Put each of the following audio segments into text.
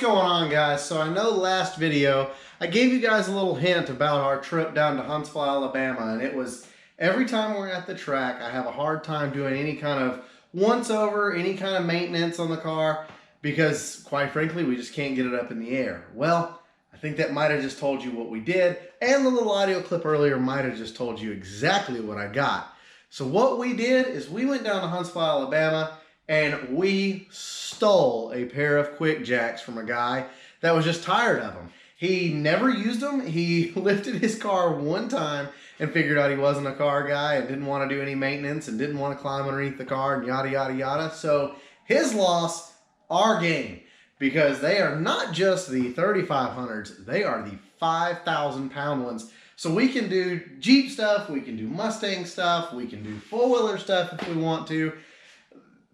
going on, guys? So I know last video I gave you guys a little hint about our trip down to Huntsville, Alabama, and it was every time we're at the track I have a hard time doing any kind of once over, any kind of maintenance on the car because quite frankly we just can't get it up in the air. Well, I think that might have just told you what we did, and the little audio clip earlier might have just told you exactly what I got. So what we did is we went down to Huntsville, Alabama, and we stole a pair of Quickjacks from a guy that was just tired of them. He never used them. He lifted his car one time and figured out he wasn't a car guy and didn't want to do any maintenance and didn't want to climb underneath the car and yada, yada, yada. So his loss, our gain, because they are not just the 3500s, they are the 5,000 pound ones. So we can do Jeep stuff, we can do Mustang stuff, we can do four-wheeler stuff if we want to.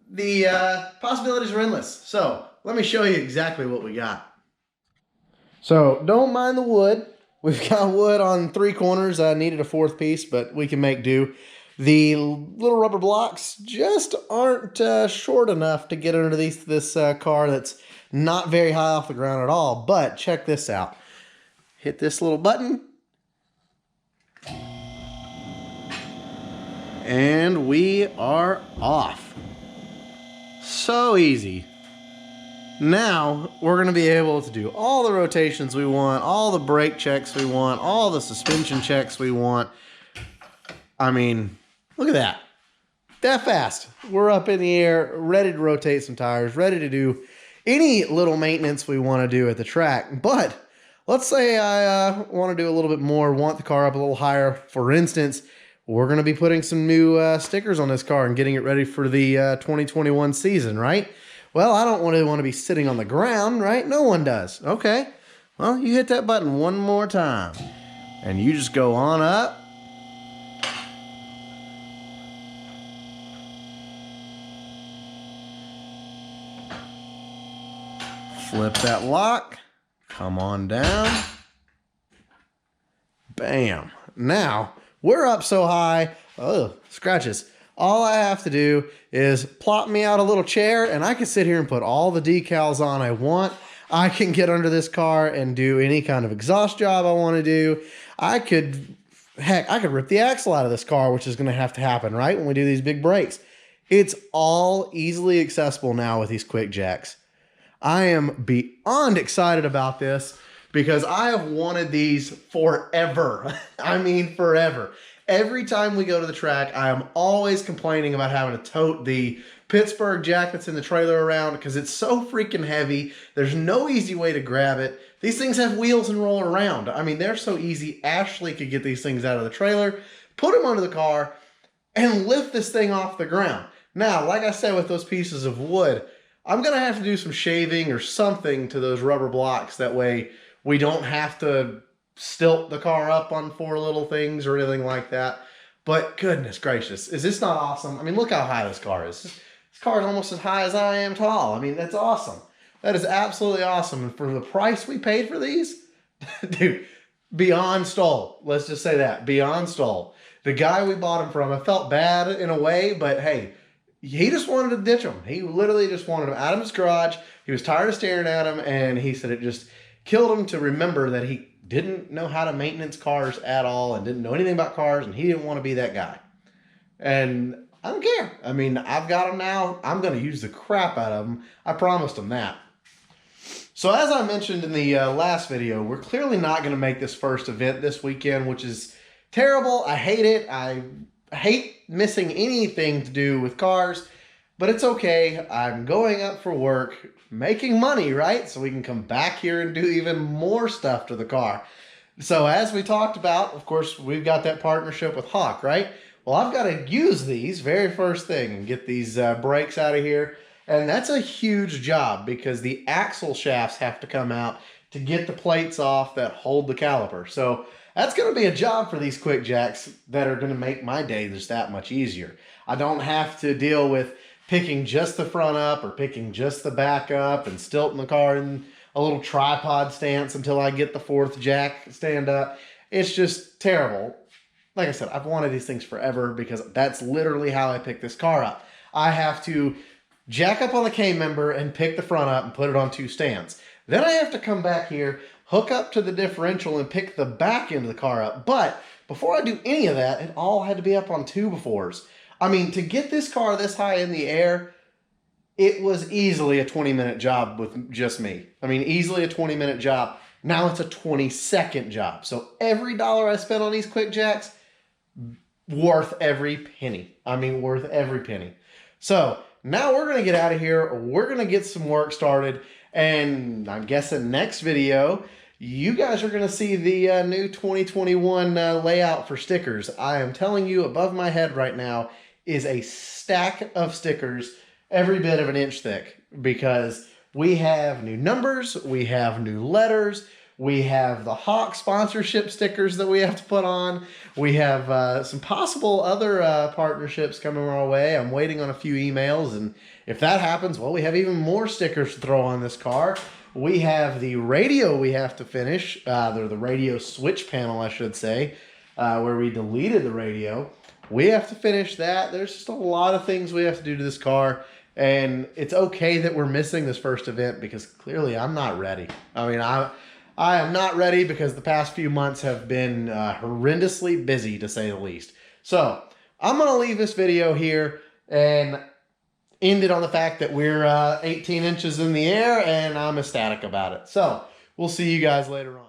The possibilities are endless. So let me show you exactly what we got. So don't mind the wood. We've got wood on three corners. I needed a fourth piece, but we can make do. The little rubber blocks just aren't short enough to get underneath this car that's not very high off the ground at all. But check this out. Hit this little button. And we are off. So easy. Now we're going to be able to do all the rotations we want, all the brake checks we want, all the suspension checks we want. I mean, look at that. That fast. We're up in the air, ready to rotate some tires, ready to do any little maintenance we want to do at the track. But let's say I want to do a little bit more, want the car up a little higher. For instance, we're going to be putting some new stickers on this car and getting it ready for the 2021 season, right? Well, I don't really want to be sitting on the ground, right? No one does. Okay. Well, you hit that button one more time, and you just go on up. Flip that lock. Come on down. Bam. Now, we're up so high, oh, scratches. All I have to do is plop me out a little chair and I can sit here and put all the decals on I want. I can get under this car and do any kind of exhaust job I want to do. I could rip the axle out of this car, which is going to happen, right? When we do these big breaks. It's all easily accessible now with these Quickjacks. I am beyond excited about this because I have wanted these forever. I mean, forever. Every time we go to the track, I am always complaining about having to tote the Pittsburgh jack that's in the trailer around because it's so freaking heavy. There's no easy way to grab it. These things have wheels and roll around. I mean, they're so easy. Ashley could get these things out of the trailer, put them under the car, and lift this thing off the ground. Now, like I said with those pieces of wood, I'm going to have to do some shaving or something to those rubber blocks. That way we don't have to stilt the car up on four little things or anything like that. But goodness gracious, is this not awesome? I mean, look how high this car is. This car is almost as high as I am tall. I mean, that's awesome. That is absolutely awesome. And for the price we paid for these, dude, beyond stole. Let's just say that, beyond stole. The guy we bought them from, I felt bad in a way, but hey, he just wanted to ditch them. He literally just wanted them out of his garage. He was tired of staring at them, and he said it just killed him to remember that he didn't know how to maintenance cars at all and didn't know anything about cars, and he didn't want to be that guy. And I don't care. I mean, I've got them now. I'm going to use the crap out of them. I promised him that. So as I mentioned in the last video, we're clearly not going to make this first event this weekend, which is terrible. I hate it. I hate missing anything to do with cars, but it's okay. I'm going up for work, making money, right? So we can come back here and do even more stuff to the car. So as we talked about, of course, we've got that partnership with Hawk, right? Well, I've got to use these very first thing and get these brakes out of here. And that's a huge job because the axle shafts have to come out to get the plates off that hold the caliper. So that's going to be a job for these Quickjacks that are going to make my day just that much easier. I don't have to deal with picking just the front up or picking just the back up and stilting the car in a little tripod stance until I get the fourth jack stand up. It's just terrible. Like I said, I've wanted these things forever because that's literally how I pick this car up. I have to jack up on the K-member and pick the front up and put it on two stands. Then I have to come back here, hook up to the differential, and pick the back end of the car up. But before I do any of that, it all had to be up on 2x4s. I mean, to get this car this high in the air, it was easily a 20-minute job with just me. I mean, easily a 20-minute job. Now it's a 20-second job. So every dollar I spent on these Quickjacks, worth every penny. I mean, worth every penny. So now we're going to get out of here. We're going to get some work started. And I'm guessing next video, you guys are going to see the new 2021 layout for stickers. I am telling you, above my head right now is a stack of stickers, every bit of an inch thick, because we have new numbers, we have new letters, we have the Hawk sponsorship stickers that we have to put on. We have some possible other partnerships coming our way. I'm waiting on a few emails, and if that happens, well, we have even more stickers to throw on this car. We have the radio we have to finish, the radio switch panel, I should say, where we deleted the radio. We have to finish that. There's just a lot of things we have to do to this car, and it's okay that we're missing this first event because clearly I'm not ready. I mean, I am not ready because the past few months have been horrendously busy, to say the least. So I'm going to leave this video here and end it on the fact that we're 18 inches in the air, and I'm ecstatic about it. So we'll see you guys later on.